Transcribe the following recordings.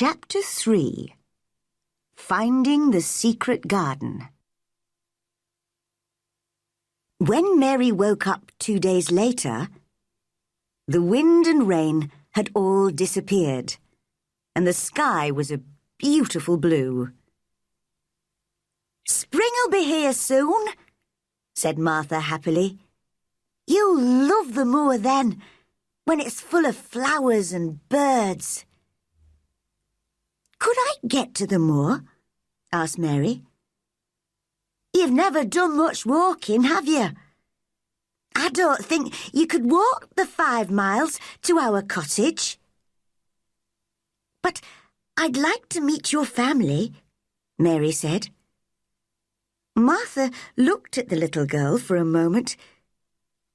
Chapter 3. Finding the Secret Garden. When Mary woke up 2 days later, the wind and rain had all disappeared, and the sky was a beautiful blue. "Spring'll be here soon," said Martha happily. "You'll love the moor then, when it's full of flowers and birds." "Could I get to the moor?" asked Mary. "You've never done much walking, have you? I don't think you could walk the 5 miles to our cottage." "But I'd like to meet your family," Mary said. Martha looked at the little girl for a moment.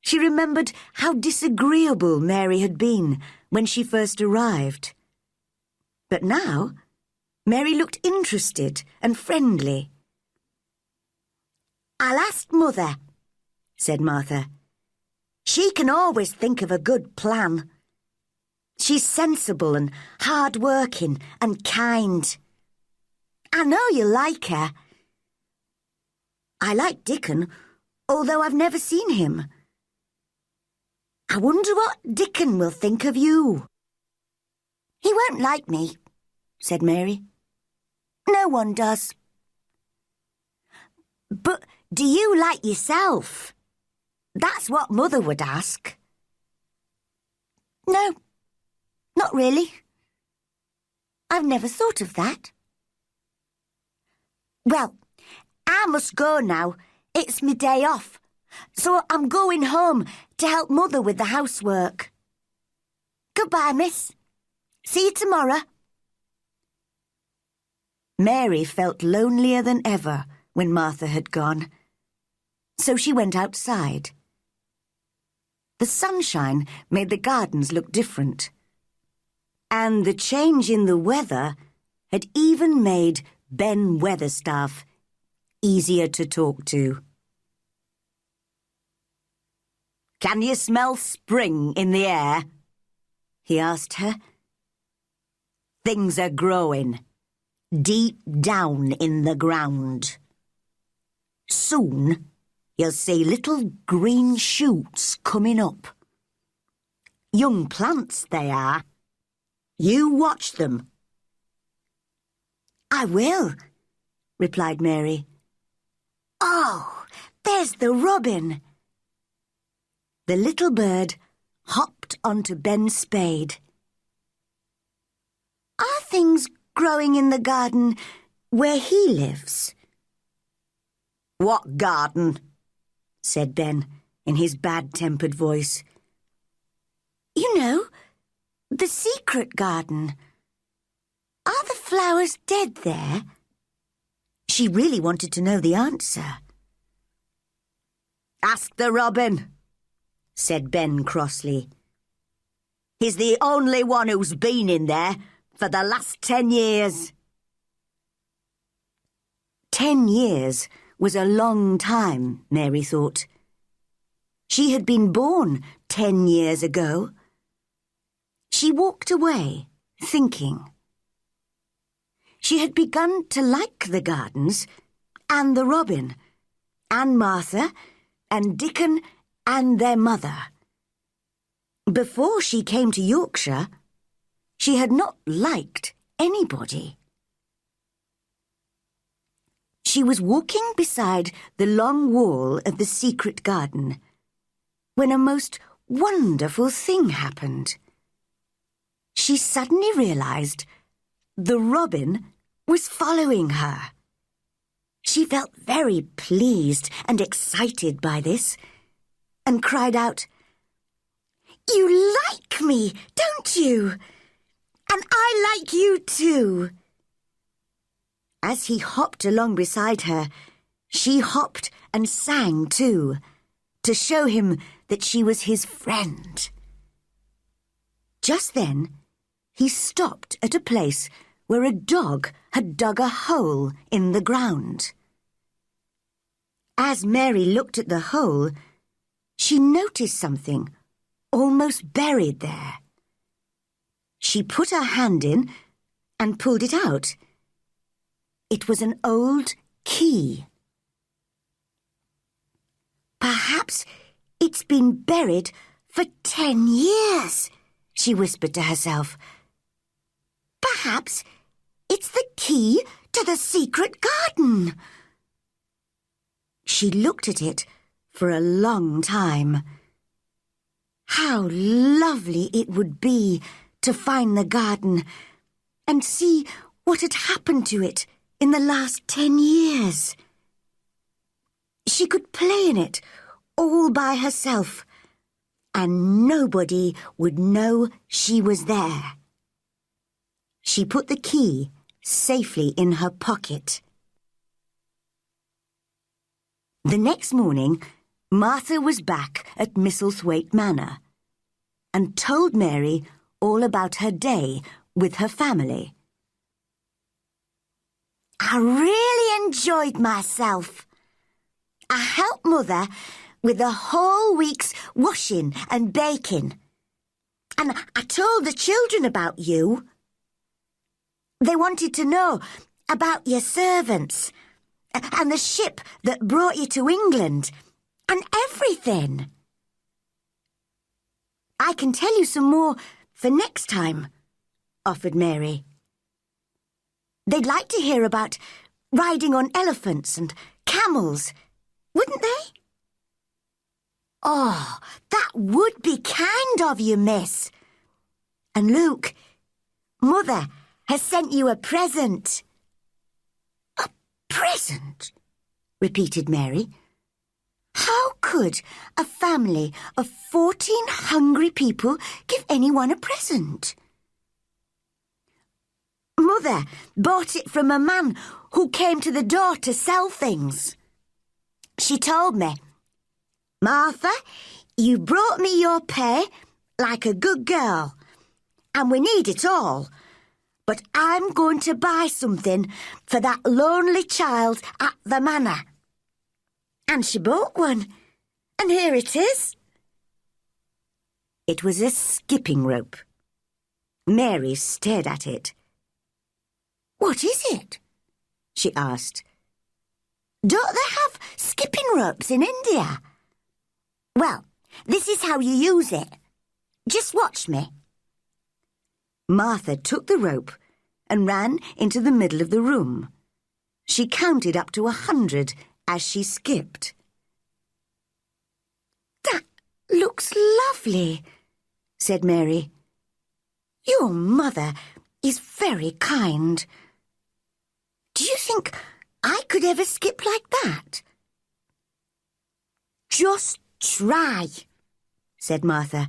She remembered how disagreeable Mary had been when she first arrived. But now, Mary looked interested and friendly. "I'll ask Mother," said Martha. "She can always think of a good plan. She's sensible and hard-working and kind. I know you'll like her. I like Dickon, although I've never seen him. I wonder what Dickon will think of you." "He won't like me," said Mary. "No one does." "But do you like yourself? That's what Mother would ask." "No, not really. I've never thought of that." "Well, I must go now. It's my day off, so I'm going home to help Mother with the housework. Goodbye, miss. See you tomorrow." Mary felt lonelier than ever when Martha had gone, so she went outside. The sunshine made the gardens look different, and the change in the weather had even made Ben Weatherstaff easier to talk to. "Can you smell spring in the air?" he asked her. "Things are growing deep down in the ground. Soon you'll see little green shoots coming up. Young plants they are. You watch them." "I will," replied Mary. "Oh, there's the robin." The little bird hopped onto Ben's spade. "Are things growing in the garden where he lives?" "What garden?" said Ben in his bad-tempered voice. "You know, the secret garden. Are the flowers dead there?" She really wanted to know the answer. "Ask the robin," said Ben crossly. "He's the only one who's been in there for the last 10 years. 10 years was a long time, Mary thought. She had been born 10 years ago. She walked away, thinking. She had begun to like the gardens, and the robin, and Martha, and Dickon, and their mother. Before she came to Yorkshire, she had not liked anybody. She was walking beside the long wall of the secret garden when a most wonderful thing happened. She suddenly realized the robin was following her. She felt very pleased and excited by this, and cried out, "You like me, don't you? And I like you too." As he hopped along beside her, she hopped and sang too, to show him that she was his friend. Just then, he stopped at a place where a dog had dug a hole in the ground. As Mary looked at the hole, she noticed something almost buried there. She put her hand in and pulled it out. It was an old key. "Perhaps it's been buried for 10 years," she whispered to herself. "Perhaps it's the key to the secret garden." She looked at it for a long time. How lovely it would be to find the garden and see what had happened to it in the last 10 years. She could play in it all by herself, and nobody would know she was there. She put the key safely in her pocket. The next morning, Martha was back at Misselthwaite Manor and told Mary all about her day with her family. "I really enjoyed myself. I helped Mother with the whole week's washing and baking. And I told the children about you. They wanted to know about your servants and the ship that brought you to England and everything. I can tell you some more for next time," offered Mary. "They'd like to hear about riding on elephants and camels, wouldn't they?" "Oh, that would be kind of you, miss. And Luke, Mother has sent you a present." "A present?" repeated Mary. How could a family of 14 hungry people give anyone a present? "Mother bought it from a man who came to the door to sell things. She told me, 'Martha, you brought me your pay like a good girl, and we need it all. But I'm going to buy something for that lonely child at the manor.' And she bought one, and here it is." It was a skipping rope. Mary stared at it. "What is it?" she asked. "Don't they have skipping ropes in India?" "Well, this is how you use it. Just watch me." Martha took the rope and ran into the middle of the room. She counted up to 100 as she skipped. "That looks lovely," said Mary. "Your mother is very kind. Do you think I could ever skip like that?" "Just try," said Martha.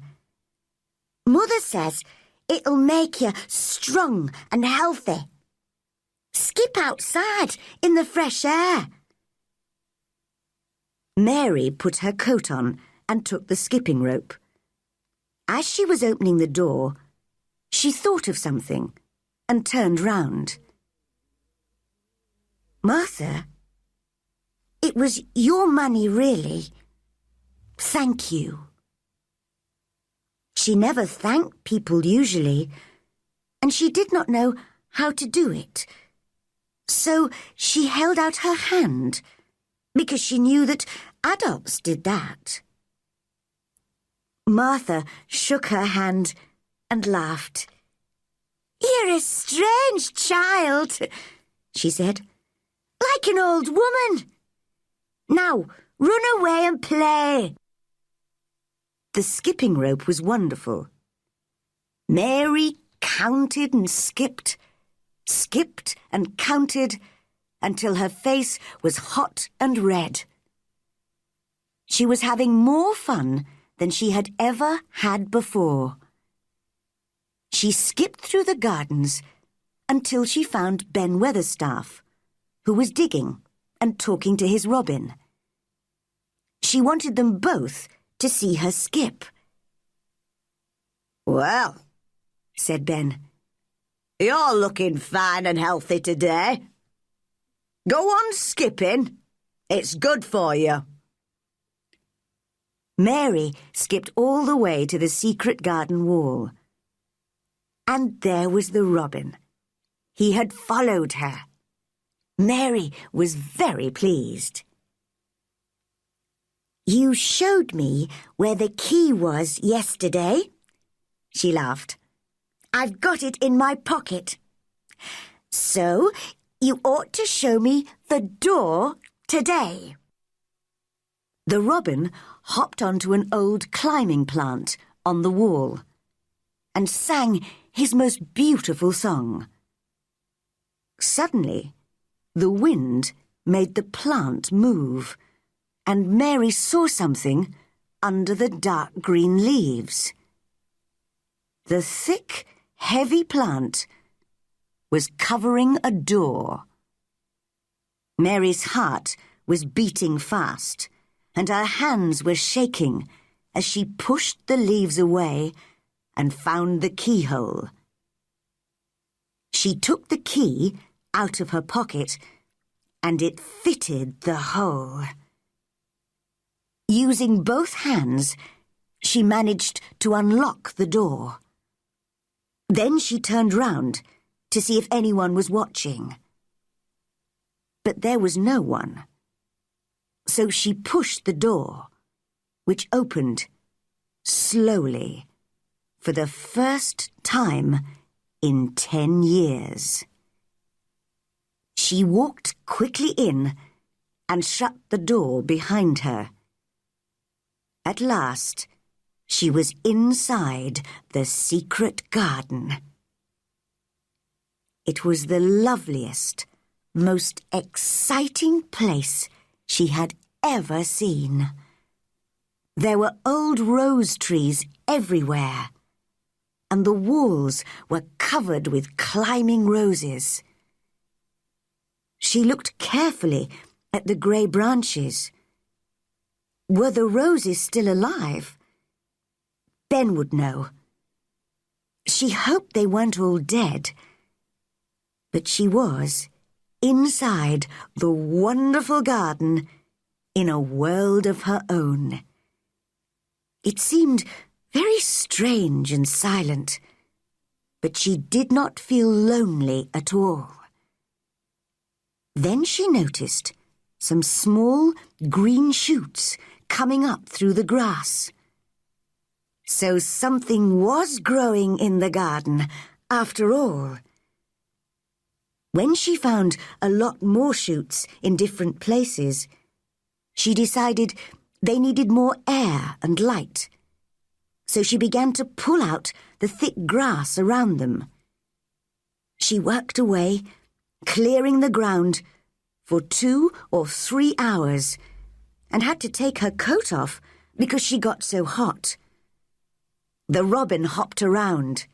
"Mother says it'll make you strong and healthy. Skip outside in the fresh air." Mary put her coat on and took the skipping rope. As she was opening the door, she thought of something and turned round. "Martha, it was your money, really. Thank you." She never thanked people usually, and she did not know how to do it. So she held out her hand, because she knew that adults did that. Martha shook her hand and laughed. "You're a strange child," she said, "like an old woman. Now, run away and play." The skipping rope was wonderful. Mary counted and skipped and counted, until her face was hot and red. She was having more fun than she had ever had before. She skipped through the gardens until she found Ben Weatherstaff, who was digging and talking to his robin. She wanted them both to see her skip. "Well," said Ben, "you're looking fine and healthy today. Go on skipping. It's good for you." Mary skipped all the way to the secret garden wall. And there was the robin, He had followed her. Mary was very pleased. "You showed me where the key was yesterday," she laughed. "I've got it in my pocket. So you ought to show me the door today." The robin hopped onto an old climbing plant on the wall and sang his most beautiful song. Suddenly, the wind made the plant move, and Mary saw something under the dark green leaves. The thick, heavy plant was covering a door. Mary's heart was beating fast, and her hands were shaking as she pushed the leaves away and found the keyhole. She took the key out of her pocket, and it fitted the hole. Using both hands, she managed to unlock the door. Then she turned round to see if anyone was watching. But there was no one. So she pushed the door, which opened slowly for the first time in 10 years. She walked quickly in and shut the door behind her. At last, she was inside the secret garden. It was the loveliest, most exciting place she had ever seen. There were old rose trees everywhere, and the walls were covered with climbing roses. She looked carefully at the grey branches. Were the roses still alive? Ben would know. She hoped they weren't all dead. But she was inside the wonderful garden in a world of her own. It seemed very strange and silent, but she did not feel lonely at all. Then she noticed some small green shoots coming up through the grass. So something was growing in the garden, after all. When she found a lot more shoots in different places, she decided they needed more air and light. So she began to pull out the thick grass around them. She worked away, clearing the ground for 2 or 3 hours, and had to take her coat off because she got so hot. The robin hopped around,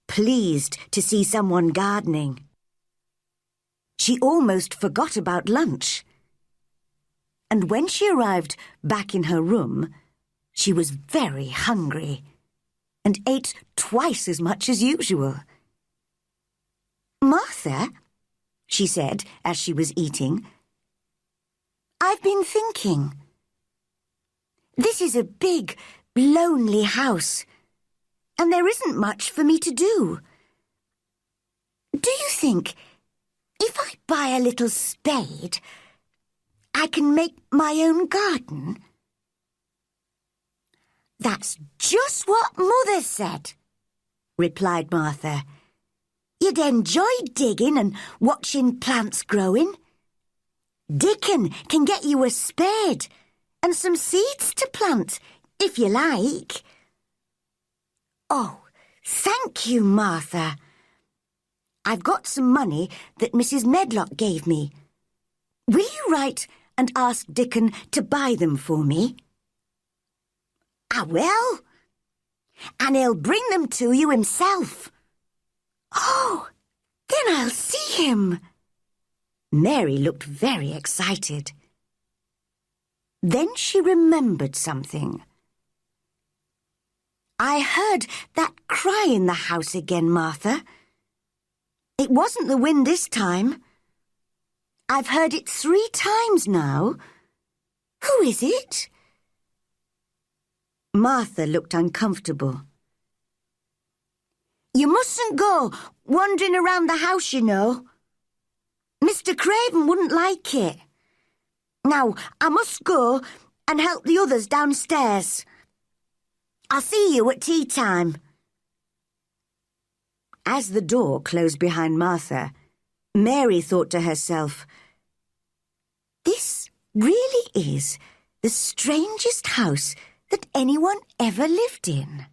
pleased to see someone gardening. She almost forgot about lunch. And when she arrived back in her room, she was very hungry and ate twice as much as usual. "Martha," she said as she was eating, "I've been thinking. This is a big, lonely house, and there isn't much for me to do. Do you think if I buy a little spade, I can make my own garden?" "That's just what Mother said," replied Martha. "You'd enjoy digging and watching plants growing. Dickon can get you a spade and some seeds to plant, if you like." "Oh, thank you, Martha. I've got some money that Mrs. Medlock gave me. Will you write and ask Dickon to buy them for me?" "I will. And he'll bring them to you himself." "Oh, then I'll see him." Mary looked very excited. Then she remembered something. "I heard that cry in the house again, Martha. It wasn't the wind this time. I've heard it 3 times now. Who is it?" Martha looked uncomfortable. You mustn't go wandering around the house, you know. Mr. Craven wouldn't like it. Now, I must go and help the others downstairs. I'll see you at tea time. As the door closed behind Martha, Mary thought to herself, this really is the strangest house that anyone ever lived in.